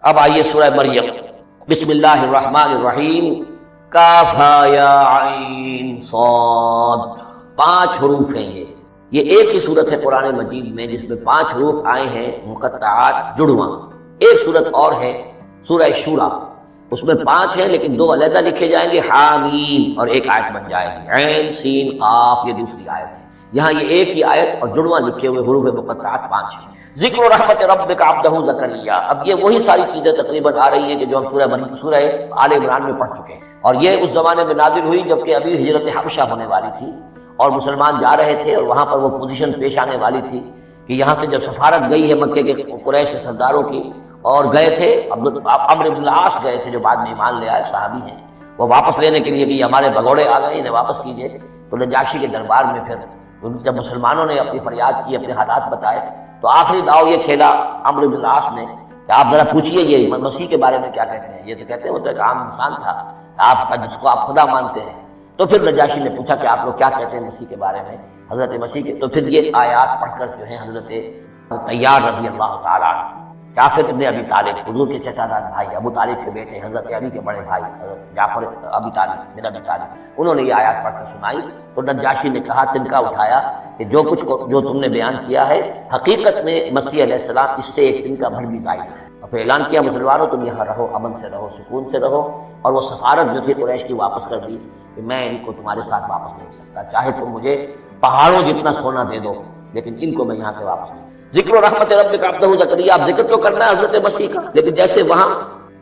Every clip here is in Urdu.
اب آئیے سورہ مریم، بسم اللہ الرحمن الرحیم، کاف ہا یا عین صاد، 5 حروف ہیں یہ ایک ہی صورت ہے قرآن مجید میں جس میں 5 حروف آئے ہیں مقطعات جڑواں۔ ایک صورت اور ہے سورہ شورى، اس میں 5 ہیں لیکن 2 علیحدہ لکھے جائیں گے، حامیم، اور ایک آیت بن جائے گی، عین سین قاف، یہ دوسری آیت ہے۔ یہاں یہ ایک ہی آیت اور جڑواں لکھے ہوئے حروف مقطعات 5 ہیں۔ ذکر رحمت ربک عبدہ زکریا، اب یہ وہی ساری چیزیں تقریباً آ رہی ہیں کہ جو ہم سورہ آل عمران میں پڑھ چکے ہیں، اور یہ اس زمانے میں نازل ہوئی جبکہ ابھی ہجرت حبشہ ہونے والی تھی اور مسلمان جا رہے تھے، اور وہاں پر وہ پوزیشن پیش آنے والی تھی کہ یہاں سے جب سفارت گئی ہے مکے کے قریش کے سرداروں کی، اور گئے تھے عمرو بن العاص گئے تھے جو بعد میں ایمان لے آئے، صحابی ہیں، وہ واپس لینے کے لیے کہ ہمارے بگوڑے آ گئے، انہیں واپس کیجئے۔ تو نجاشی کے دربار میں پھر جب مسلمانوں نے اپنی فریاد کی، اپنے حالات بتائے، تو آخری داؤ یہ کھیلا عمرو بن العاص نے کہ آپ ذرا پوچھئے یہ مسیح کے بارے میں کیا کہتے ہیں۔ یہ تو کہتے ہیں وہ تو ایک عام انسان تھا آپ کا جس کو آپ خدا مانتے ہیں۔ تو پھر نجاشی نے پوچھا کہ آپ لوگ کیا کہتے ہیں مسیح کے بارے میں، حضرت مسیح کے، تو پھر یہ آیات پڑھ کر جو ہے حضرت طیار رضی اللہ تعالیٰ جعفر ابن ابی طالب، حضور کے چچا داد بھائی، ابو طالب کے بیٹے، حضرت علی کے بڑے بھائی حضرت جعفر ابی طالب بن ابی طالب، انہوں نے یہ آیات پڑھ کر سنائی۔ تو نجاشی نے کہا، تنکا اٹھایا کہ جو کچھ جو تم نے بیان کیا ہے حقیقت میں مسیح علیہ السلام اس سے ایک تنکا بھر بھی ظاہر ہے۔ اور پھر اعلان کیا، مسلمانوں تم یہاں رہو، امن سے رہو، سکون سے رہو، اور وہ سفارت جو تھی قریش کی واپس کر دی کہ میں ان کو تمہارے ساتھ واپس نہیں سکتا، چاہے تم مجھے پہاڑوں جتنا سونا دے دو لیکن ان کو میں یہاں سے واپس نہیں۔ ذکر و رحمت ربک عبدہ زکریا، آپ ذکر تو کرنا ہے حضرت مسیح کا، لیکن جیسے وہاں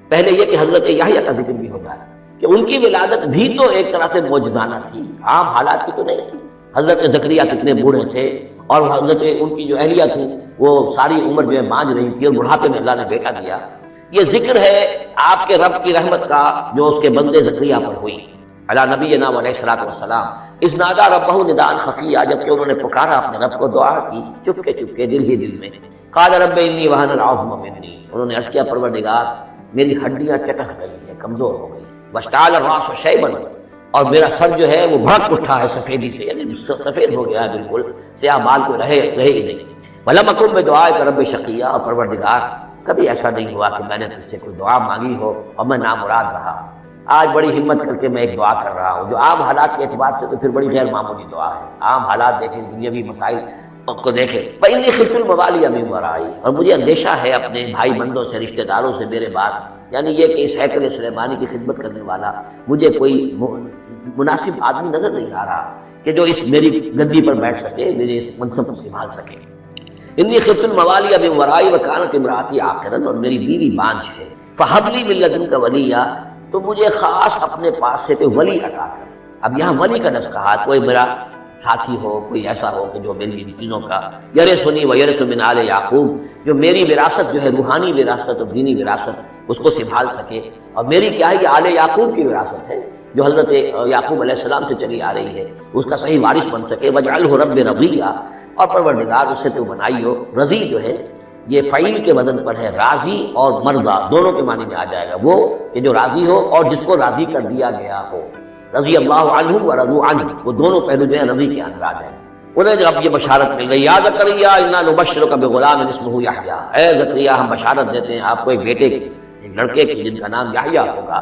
پہلے یہ کہ حضرت یحییٰ کا ذکر بھی ہو جائے کہ ان کی ولادت بھی تو ایک طرح سے معجزانہ تھی، عام حالات کی تو نہیں تھی۔ حضرت زکریا کتنے بوڑھے تھے، اور حضرت ان کی جو اہلیہ تھی وہ ساری عمر جو ہے مانج رہی تھی، اور بڑھاپے میں اللہ نے بیٹا دیا۔ یہ ذکر ہے آپ کے رب کی رحمت کا جو اس کے بندے زکریا پر ہوئی، علی نبینا علیہ الصلوۃ والسلام۔ اذ نادى ربه نداء خفیا، جبکہ انہوں نے پکارا اپنے رب کو، دعا کی چپکے چپکے، دل ہی دل میں۔ قال رب انی وهن العظم منی، انہوں نے عرض کیا پروردگار میری ہڈیاں چٹک گئی ہیں، کمزور ہو گئی، واشتعل الراس شیبا، اور میرا سر جو ہے وہ بھڑک اٹھا ہے سفیدی سے، یعنی سفید ہو گیا ہے بالکل، سیاہ بال کوئی رہے ہی نہیں۔ ولم اکن بدعائک رب شقیا، اور پروردگار کبھی ایسا نہیں ہوا کہ میں نے تجھ سے کوئی دعا مانگی ہو اور میں نامراد رہا۔ آج بڑی ہمت کر کے میں ایک دعا کر رہا ہوں جو عام حالات کے اعتبار سے تو پھر بڑی غیر معمولی دعا ہے، عام حالات دیکھیں، دنیاوی مسائل کو دیکھیں۔ فإنی خفت الموالی من ورائی، اور مجھے اندیشہ ہے اپنے بھائی بندوں سے، رشتہ داروں سے میرے بعد، یعنی یہ کہ اس ہیکل سلیمانی کی خدمت کرنے والا مجھے کوئی مناسب آدمی نظر نہیں آ رہا کہ جو اس میری گدی پر بیٹھ سکے، میرے اس منصب کو سنبھال سکے۔ انی خفت الموالی من ورائی وکانت امراتی عاقرا، اور میری بیوی بانجھ ہے، فہب لی من لدنک ولیا، تو مجھے خاص اپنے پاس سے کوئی ولی عطا کر۔ اب یہاں ولی کا لفظ کہا، کوئی میرا ساتھی ہو، کوئی ایسا ہو کہ جو میری ان چیزوں کا یرثنی ویرث من آل یعقوب، جو میری وراثت جو ہے روحانی وراثت اور دینی وراثت اس کو سنبھال سکے، اور میری کیا ہے یہ آل یعقوب کی وراثت ہے جو حضرت یعقوب علیہ السلام سے چلی آ رہی ہے، اس کا صحیح وارث بن سکے۔ وجعلہ رب رضیہ، اور پروردگار اسے تو بنائیو، رضی جو ہے یہ فعیل کے وزن پر ہے، راضی اور مرضی دونوں کے معنی میں آ جائے گا، وہ کہ جو راضی ہو اور جس کو راضی کر دیا گیا ہو، رضی اللہ عنہ و رضوا عنہ، وہ دونوں پہلو جو ہیں رضی کے اندر آ جائیں گے۔ انہیں جب یہ بشارت مل گئی، یا زکریا انا نبشرک بغلام اسمہ یحییٰ، اے زکریا ہم بشارت دیتے ہیں آپ کو ایک بیٹے کی، ایک لڑکے کی جن کا نام یحییٰ ہوگا۔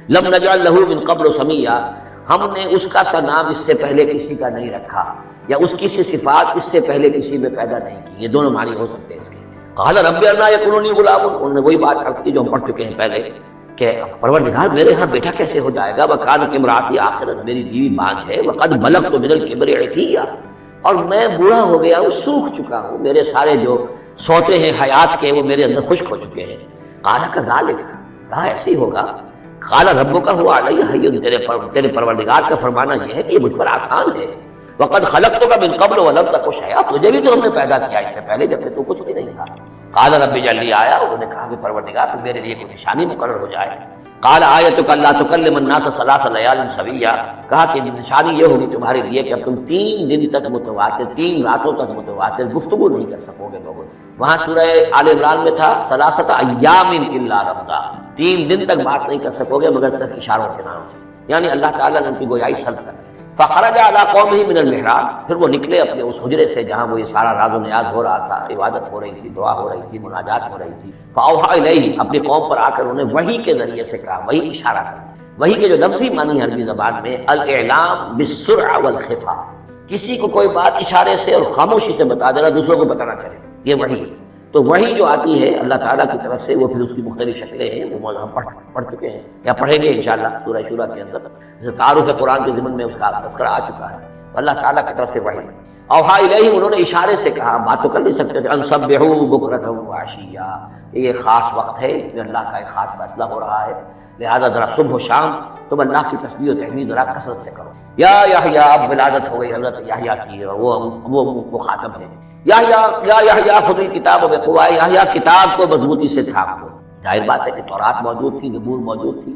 لم نجعل لہ من قبل سمیا، ہم نے اس کا سا نام اس سے پہلے کسی کا نہیں رکھا، یا اس کی سی صفات اس سے پہلے کسی میں پیدا نہیں کی، یہ دونوں معنی ہو سکتے ہیں اس کے۔ قال رب انا یکون لی غلام، انہوں نے وہی بات عرض کی جو ہم پڑھ چکے ہیں پہلے کہ پروردگار میرے ہاں بیٹا کیسے ہو جائے گا، وکانت امراتی عاقرا، میری بیوی بانجھ ہے، وقد بلغت من الکبر عتیہ، اور میں بوڑھا ہو گیا ہوں، سوکھ چکا ہوں، میرے سارے جو سوتے ہیں حیات کے وہ میرے اندر خشک ہو چکے ہیں۔ قال کذالک، کہا ایسے ہی ہوگا۔ قال ربک هو علی ہین، تیرے پروردگار کا فرمانا یہ ہے کہ یہ مجھ پر آسان ہے۔ وقد خلقتک من قبل ولم تک شیئا، تجھے بھی تو ہم نے پیدا کیا اس سے پہلے جبکہ تو کچھ بھی نہیں تھا۔ قال رب اجعل لی آیا، انہوں نے کہا کہ پروردگار تو میرے لیے کوئی نشانی مقرر ہو جائے۔ قال آیتک الا تکلم الناس ثلاث لیال سویا، کہا کہ نشانی یہ ہوگی تمہارے لیے کہ اب تم 3 دن تک متواتر، 3 راتوں تک متواتر گفتگو نہیں کر سکو گے لوگوں سے۔ وہاں سورہ آل عمران میں تھا ثلاثۃ ایام الا رمضا، 3 دن تک بات نہیں کر سکو گے مگر صرف اشاروں کے نام سے، یعنی اللہ تعالیٰ نے ان کی گویائی سلب کر دی۔ فخرج علی قومہ من المحراب، پھر وہ نکلے اپنے اس حجرے سے جہاں وہ یہ سارا راز و نیاز ہو رہا تھا، عبادت ہو رہی تھی، دعا ہو رہی تھی، مناجات ہو رہی تھی۔ فاوحی الیہ، اپنی قوم پر آ کر انہیں وحی کے ذریعے سے کہا، وحی اشارہ کر، وحی کے جو لفظی معنی ہے عربی زبان میں الاعلام بالسرعہ والخفا، کسی کو کوئی بات اشارے سے اور خاموشی سے بتا دینا، دوسروں کو پتہ نہ چلے، یہ وحی ہے۔ تو وحی جو آتی ہے اللہ تعالیٰ کی طرف سے، وہ پھر اس کی مختلف شکلیں ہیں، وہ ہم پڑھ چکے ہیں یا پڑھیں گے انشاءاللہ سورہ شورى کے اندر، تعارف قرآن کے ضمن میں اس کا تذکرہ آ چکا ہے۔ اللہ تعالیٰ کی طرف سے وحی، اوحا الیہ، انہوں نے اشارے سے کہا، بات تو کر نہیں سکتے تھے، ان سبحوا بکرۃ وعشیا، یہ خاص وقت ہے، اس میں اللہ کا ایک خاص فیصلہ ہو رہا ہے، لہذا ذرا صبح و شام تم اللہ کی تسبیح و تحمید ذرا کثرت سے کرو۔ یا یحییٰ، اب ولادت ہو گئی حضرت یحییٰ کی، وہ خاتم ہے۔ یا خذ الکتاب بقوہ، یحییٰ کتاب کو مضبوطی سے تھام لو۔ ظاہر بات ہے کہ تورات موجود تھی، زبور موجود تھی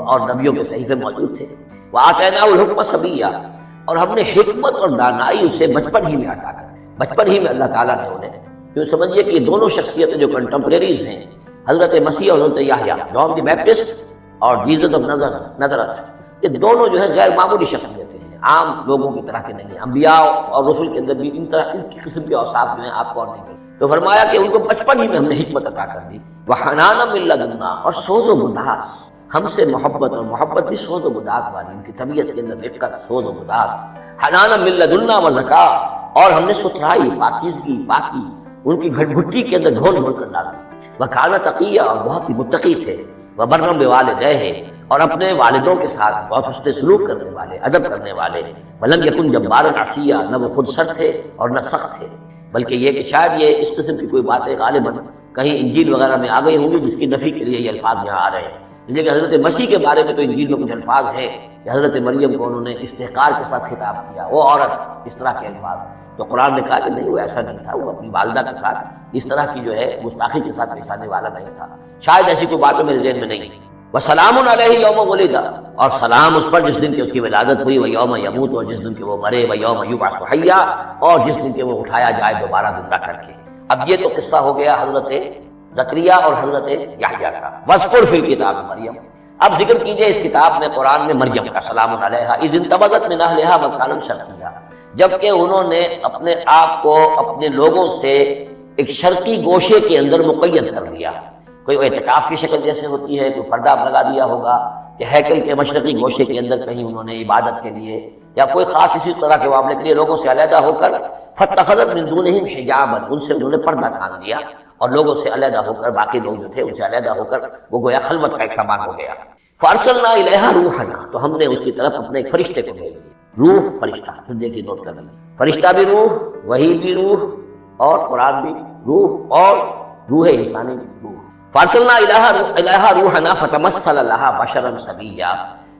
اور نبیوں کے صحیفے موجود تھے۔ وآتیناہ الحکم صبیہ، اور ہم نے حکمت اور دانائی اسے بچپن ہی میں عطا کر، بچپن ہی میں اللہ تعالیٰ نے انہیں، کیوں سمجھیے کہ یہ دونوں شخصیتیں جو کنٹمپریریز ہیں، حضرت مسیح اور حضرت یحییٰ، جان دی بیپٹسٹ اور جیزس آف نظرت، یہ دونوں جو ہے غیر معمولی شخصیتیں ہیں، عام لوگوں کی طرح کے نہیں ہیں۔ انبیاء اور رسل کے اندر بھی ان کی قسم کے اوصاف جو ہیں آپ کو اور نہیں ملتے۔ تو فرمایا کہ ان کو بچپن ہی میں ہم نے حکمت عطا کر دی، وحنانا من لدنا، اور سوز و بداس، ہم سے محبت، اور محبت بھی سوز و بداس والی، ان کی طبیعت کے اندر رقت، سوز و بداس، حنانا من لدنا وزکا، اور ہم نے ستھرائی، پاکیزگی، پاکی ان کی گھٹی کے اندر گھول گھول کر ڈال دی۔ وکانا تقیہ، اور بہت ہی متقی تھے، وبرا بوالدیہ، اور اپنے والدوں کے ساتھ بہت حسن سلوک کرنے والے، ادب کرنے والے، ولم یکن جبارا عصیا، نہ وہ خود سخت تھے اور نہ سخت تھے، بلکہ یہ کہ شاید یہ اس قسم کی کوئی باتیں غالباً کہیں انجیل وغیرہ میں آ گئی ہوں گی جس کی نفی کے لیے یہ الفاظ یہاں آ رہے ہیں، لیکن حضرت مسیح کے بارے میں تو انجیل میں کچھ الفاظ ہیں کہ حضرت مریم کو انہوں نے استحقار کے ساتھ خطاب کیا، وہ عورت، اس طرح کے الفاظ، تو قرآن نے کہا کہ نہیں، وہ ایسا نہیں تھا، وہ اپنی والدہ کے ساتھ اس طرح کی جو ہے گستاخی کے ساتھ پیش آنے والا نہیں تھا، شاید ایسی کوئی باتیں میرے ذہن میں نہیں۔ وسلام علیہ یوم ولد، اور سلام اس پر جس دن کی اس کی ولادت ہوئی، و یوم یموت، اور جس دن کے وہ مرے، و یوم یبعث حیا، اور جس دن کے وہ اٹھایا جائے دوبارہ زندہ کر کے۔ اب یہ تو قصہ ہو گیا حضرت زکریا اور حضرت یحییٰ کا۔ واذکر فی الکتاب مریم، اب ذکر کیجئے اس کتاب میں، قرآن میں، مریم کا، سلام علیہا اذ انتبذت من اہلہا مکانا شرقیا، جبکہ انہوں نے اپنے آپ کو اپنے لوگوں سے ایک شرقی گوشے کے اندر مقید کر لیا، کوئی اعتکاف کی شکل جیسے ہوتی ہے، کوئی پردہ لگا دیا ہوگا کہ ہیکل کے مشرقی گوشے کے اندر کہیں انہوں نے عبادت کے لیے یا کوئی خاص اسی طرح کے معاملے کے لیے لوگوں سے علیحدہ ہو کر، فاتخذت من دونہم حجابا، ان سے انہوں نے پردہ تھام دیا اور لوگوں سے علیحدہ ہو کر، باقی لوگ جو تھے ان سے علیحدہ ہو کر وہ گویا خلوت کا ایک سامان ہو گیا۔ فارسلنا الیہا روحنا، تو ہم نے اس کی طرف اپنے ایک فرشتے کو بھیج دیا، روح فرشتہ، پھر دیکھیے نوٹ کر لیں، فرشتہ بھی روح، وحی بھی روح، اور قرآن بھی روح، اور روح انسانی بھی روح۔ فارسلنا الیہا روحنا فتمثل لہا بشرا سویا،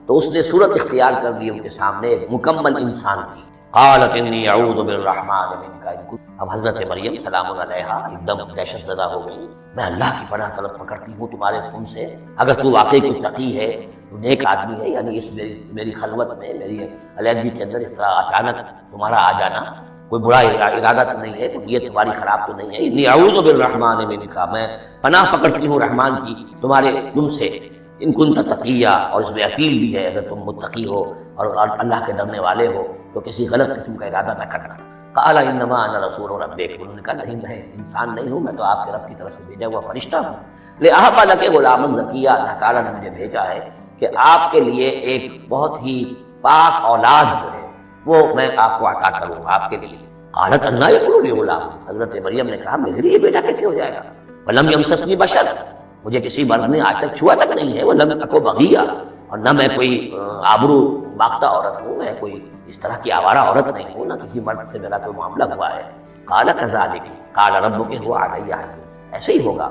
تو اس نے صورت اختیار کر دی ان کے سامنے ایک مکمل انسان کی۔ قالت انی اعوذ بالرحمن منک، اب حضرت مریم سلام علیہا ایک دم دہشت زدہ ہو گئی، میں اللہ کی پناہ طلب پکڑتی ہوں تم سے، اگر تو واقعی کوئی تقی ہے، تو نیک آدمی ہے، یعنی اس میری خلوت میں، میری علیحدگی کے اندر اس طرح اچانک تمہارا آ جانا کوئی برا ارادہ تو نہیں ہے، کوئی نیت تمہاری خراب تو نہیں ہے، انی اعوذ بالرحمن منک، میں پناہ پکڑتی ہوں رحمان کی تم سے، ان کنت تقیہ، اور اس میں اپیل بھی ہے اگر تم متقی ہو اور اللہ کے ڈرنے والے ہو تو کسی غلط قسم کا ارادہ نہ کرنا۔ قال انما انا رسول ربک، انہوں نے کہا نہیں، میں انسان نہیں ہوں، میں تو آپ کے رب کی طرف سے بھیجا ہوا فرشتہ ہوں۔ لأہب لک غلاما زکیہ، اللہ تعالیٰ نے مجھے بھیجا ہے کہ آپ کے لیے ایک بہت ہی پاک اولاد جو ہے وہ میں آپ کو عطا کروں آپ کے لیے۔ قالت انا یکون لی غلام، حضرت مریم نے کہا میرے لیے بیٹا کیسے ہو جائے گا؟ ولم یمسسنی بشر، مجھے کسی مرد نے آج تک چھوا تک نہیں ہے، ولم اکو بغیہ، اور نہ میں کوئی آبرو باختہ عورت ہوں، میں کوئی اس طرح کی آوارہ عورت نہیں ہوں، نہ کسی مرد سے میرا کوئی معاملہ ہوا ہے۔ قال کذالک قال ربک هو علی حی، ایسے ہی ہوگا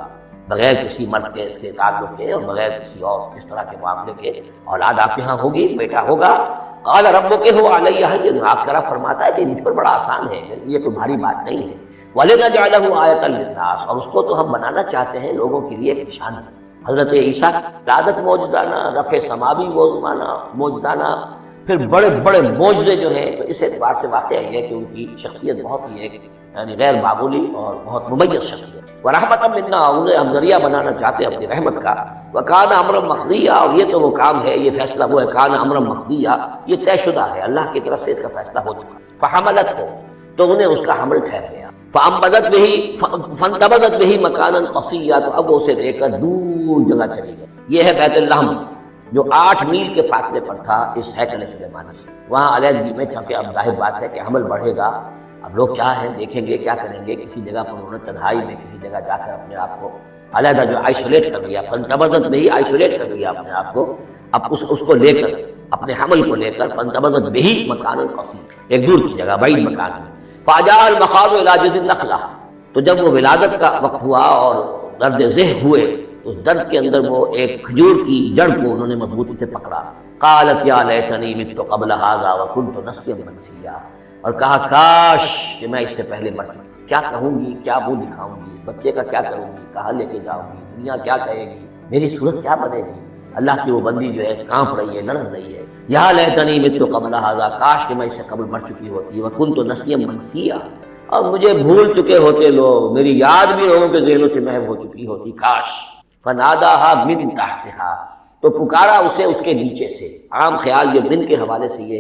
بغیر کسی مرد کے اس کے تعلق کے اور بغیر کسی اور اس طرح کے معاملے کے، اولاد آپ کے ہاں ہوگی، بیٹا ہوگا۔ قال ربک هو علی حی، آپ طرح فرماتا ہے کہ مجھ پر بڑا آسان ہے، یہ کوئی بھاری بات نہیں ہے۔ وَلِنَجْعَلَهُ آیَةً لِلنَّاسِ، اور اس کو تو ہم بنانا چاہتے ہیں لوگوں کے لیے ایک نشان۔ حضرت عیسیٰ کی ولادت موجودانہ، رفع سماوی موجودانہ، پھر بڑے بڑے معجزے جو ہیں، تو اس اعتبار سے واقعہ یہ ہے کہ ان کی شخصیت بہت ہی ایک یعنی غیر معمولی اور بہت ممیز شخصیت. ورحمۃ منا، انہیں ہم ذریعہ بنانا چاہتے ہیں اپنی رحمت کا. وکان امرا مقضیا، اور یہ تو وہ کام ہے، یہ فیصلہ وہ ہے، کان امرا مقضیا، یہ طے شدہ ہے، اللہ کی طرف سے اس کا فیصلہ ہو چکا. فحملت ہو، تو انہیں اس کا حمل ٹھہر گیا. فانتبذت به مکانا قصیا، تو اب وہ اسے لے کر دور جگہ چلی گئی. یہ ہے بیت اللحم جو 8 میل کے فاصلے پر تھا اس ہیکل سلیمانی سے. وہاں علیحدگی میں، چونکہ اب ظاہر بات ہے کہ حمل بڑھے گا، اب لوگ کیا ہے دیکھیں گے، کیا کریں گے. کسی جگہ پر انہوں نے تنہائی میں کسی جگہ جا کر اپنے آپ کو علیحدہ جو آئسولیٹ کر لیا، فانتبذت به آئسولیٹ کر لیا اپنے آپ کو. اب اس کو لے کر، اپنے حمل کو لے کر، فانتبذت به مکانا قصیا، ایک دور کی جگہ، بعید مکان میں. فاجاء المخاض الى جذع النخلہ، تو جب وہ ولادت کا وقت ہوا اور درد ذہ ہوئے، اس درد کے اندر وہ ایک کھجور کی جڑ کو انہوں نے مضبوطی سے پکڑا. قالت یا لیتنی مت قبل هذا وكنت نسيا منسيا، اور کہا کاش کہ میں اس سے پہلے مر چکا. کیا کہوں گی، کیا منہ دکھاؤں گی، بچے کا کیا کروں گی، کہاں لے کے جاؤں گی، دنیا کیا کہے گی، میری صورت کیا بنے گی. اللہ کی وہ بندی جو ہے کانپ رہی ہے، لرز رہی ہے. یا لیتنی مت قبل هذا، کاش کہ میں اس سے قبل مر چکی ہوتی. وكنت نسيا منسيا، اور مجھے بھول چکے ہوتے لوگ، میری یاد بھی لوگوں کے ذہنوں سے محو ہو چکی ہوتی. کاش. فناداها من تحتها، تو پکارا اسے اس کے نیچے سے. عام خیال یہ من کے حوالے سے یہ